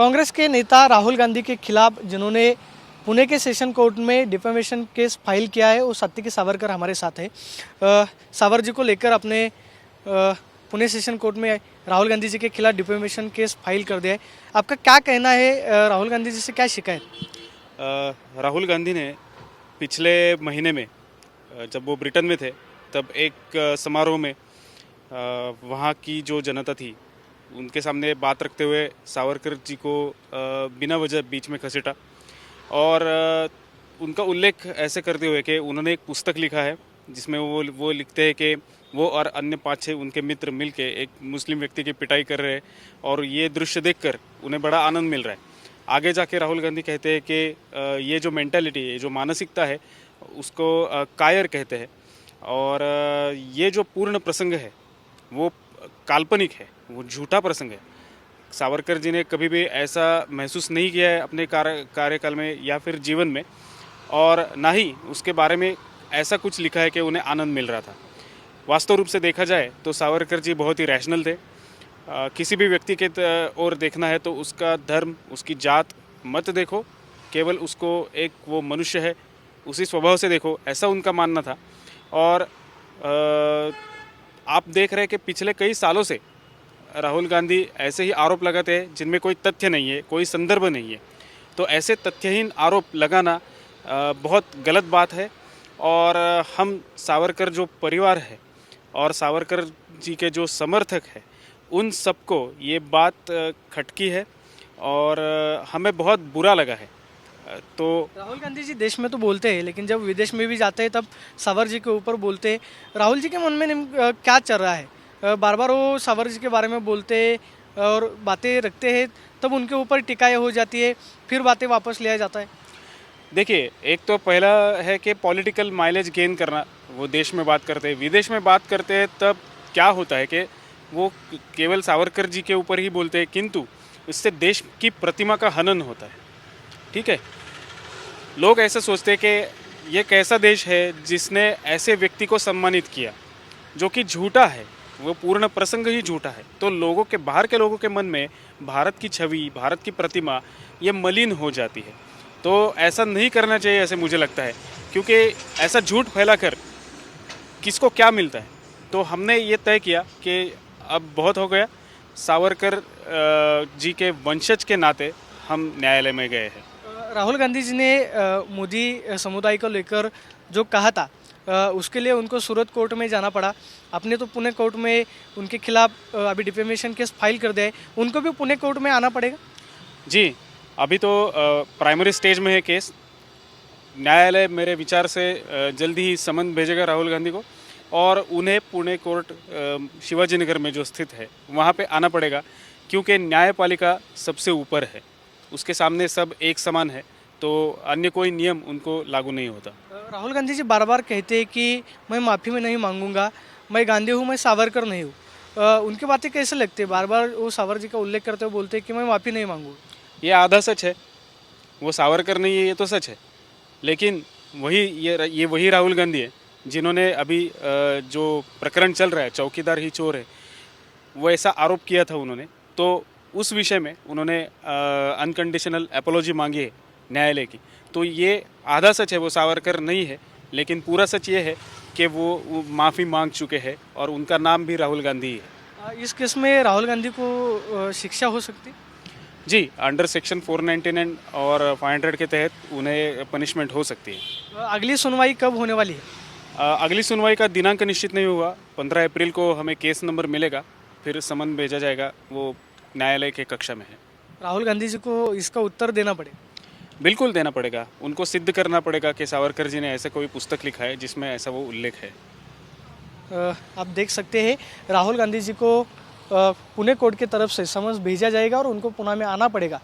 कांग्रेस के नेता राहुल गांधी के खिलाफ जिन्होंने पुणे के सेशन कोर्ट में डिफेमेशन केस फाइल किया है वो सत्य की सावरकर हमारे साथ है। सावर जी को लेकर अपने पुणे सेशन कोर्ट में राहुल गांधी जी के खिलाफ डिफेमेशन केस फाइल कर दिया है। आपका क्या कहना है, राहुल गांधी जी से क्या शिकायत? राहुल गांधी ने पिछले महीने में जब वो ब्रिटेन में थे तब एक समारोह में वहाँ की जो जनता थी उनके सामने बात रखते हुए सावरकर जी को बिना वजह बीच में घसीटा और उनका उल्लेख ऐसे करते हुए कि उन्होंने एक पुस्तक लिखा है जिसमें वो लिखते हैं कि वो और अन्य 5-6 उनके मित्र मिलके एक मुस्लिम व्यक्ति की पिटाई कर रहे हैं और ये दृश्य देखकर उन्हें बड़ा आनंद मिल रहा है। आगे जाके राहुल गांधी कहते हैं कि ये जो मेंटालिटी है, जो मानसिकता है, उसको कायर कहते हैं और ये जो पूर्ण प्रसंग है वो काल्पनिक है, वो झूठा प्रसंग है। सावरकर जी ने कभी भी ऐसा महसूस नहीं किया है अपने कार्यकाल में या फिर जीवन में, और ना ही उसके बारे में ऐसा कुछ लिखा है कि उन्हें आनंद मिल रहा था। वास्तव रूप से देखा जाए तो सावरकर जी बहुत ही रैशनल थे। किसी भी व्यक्ति के ओर देखना है तो उसका धर्म, उसकी जात मत देखो, केवल उसको एक वो मनुष्य है उसी स्वभाव से देखो, ऐसा उनका मानना था। और आप देख रहे हैं कि पिछले कई सालों से राहुल गांधी ऐसे ही आरोप लगाते हैं जिनमें कोई तथ्य नहीं है, कोई संदर्भ नहीं है। तो ऐसे तथ्यहीन आरोप लगाना बहुत गलत बात है और हम सावरकर जो परिवार है और सावरकर जी के जो समर्थक है उन सबको ये बात खटकी है और हमें बहुत बुरा लगा है। तो राहुल गांधी जी देश में तो बोलते हैं लेकिन जब विदेश में भी जाते हैं तब सावर जी के ऊपर बोलते हैं। राहुल जी के मन में क्या चल रहा है? बार बार वो सावर जी के बारे में बोलते हैं और बातें रखते हैं, तब उनके ऊपर टिकाई हो जाती है, फिर बातें वापस लिया जाता है। देखिए, एक तो पहला है कि पॉलिटिकल माइलेज गेन करना, वो देश में बात करते हैं, विदेश में बात करते हैं, तब क्या होता है कि वो केवल सावरकर जी के ऊपर ही बोलते हैं किंतु इससे देश की प्रतिमा का हनन होता है। ठीक है, लोग ऐसे सोचते हैं कि ये कैसा देश है जिसने ऐसे व्यक्ति को सम्मानित किया जो कि झूठा है, वो पूर्ण प्रसंग ही झूठा है। तो लोगों के, बाहर के लोगों के मन में भारत की छवि, भारत की प्रतिमा ये मलिन हो जाती है। तो ऐसा नहीं करना चाहिए ऐसे मुझे लगता है, क्योंकि ऐसा झूठ फैलाकर किसको क्या मिलता है। तो हमने ये तय किया कि अब बहुत हो गया, सावरकर जी के वंशज के नाते हम न्यायालय में गए हैं। राहुल गांधी जी ने मोदी समुदाय को लेकर जो कहा था उसके लिए उनको सूरत कोर्ट में जाना पड़ा। आपने तो पुणे कोर्ट में उनके खिलाफ अभी डिफेमेशन केस फाइल कर दिया है, उनको भी पुणे कोर्ट में आना पड़ेगा? जी, अभी तो प्राइमरी स्टेज में है केस। न्यायालय मेरे विचार से जल्दी ही समन भेजेगा राहुल गांधी को और उन्हें पुणे कोर्ट शिवाजी नगर में जो स्थित है वहाँ पे आना पड़ेगा, क्योंकि न्यायपालिका सबसे ऊपर है, उसके सामने सब एक समान है, तो अन्य कोई नियम उनको लागू नहीं होता। राहुल गांधी जी बार बार कहते हैं कि मैं माफ़ी में नहीं मांगूंगा, मैं गांधी हूँ, मैं सावरकर नहीं हूँ। उनकी बातें कैसे लगती है? बार बार वो सावर जी का उल्लेख करते हुए बोलते हैं कि मैं माफ़ी नहीं मांगूंगा। ये आधा सच है, वो सावरकर नहीं है ये तो सच है, लेकिन ये वही राहुल गांधी है जिन्होंने अभी जो प्रकरण चल रहा है, चौकीदार ही चोर है, वो ऐसा आरोप किया था उन्होंने। तो उस विषय में उन्होंने अनकंडीशनल एपोलॉजी मांगी है न्यायालय की। तो ये आधा सच है, वो सावरकर नहीं है, लेकिन पूरा सच ये है कि वो माफ़ी मांग चुके हैं और उनका नाम भी राहुल गांधी है। इस केस में राहुल गांधी को शिक्षा हो सकती है? जी, अंडर सेक्शन 499 और 500 के तहत उन्हें पनिशमेंट हो सकती है। अगली सुनवाई कब होने वाली है? अगली सुनवाई का दिनांक निश्चित नहीं हुआ। 15 अप्रैल को हमें केस नंबर मिलेगा, फिर समन भेजा जाएगा, वो न्यायालय के कक्षा में है। राहुल गांधी जी को इसका उत्तर देना पड़ेगा? बिल्कुल देना पड़ेगा, उनको सिद्ध करना पड़ेगा कि सावरकर जी ने ऐसा कोई पुस्तक लिखा है जिसमें ऐसा वो उल्लेख है। आप देख सकते हैं राहुल गांधी जी को पुणे कोर्ट की तरफ से समन्स भेजा जाएगा और उनको पुणे में आना पड़ेगा।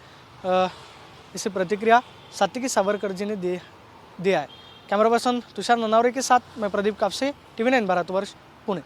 इसे प्रतिक्रिया सत्य की सावरकर जी ने दिया है। कैमरा पर्सन तुषार ननावरे के साथ मैं प्रदीप कापसे, TV9 भारतवर्ष, पुणे।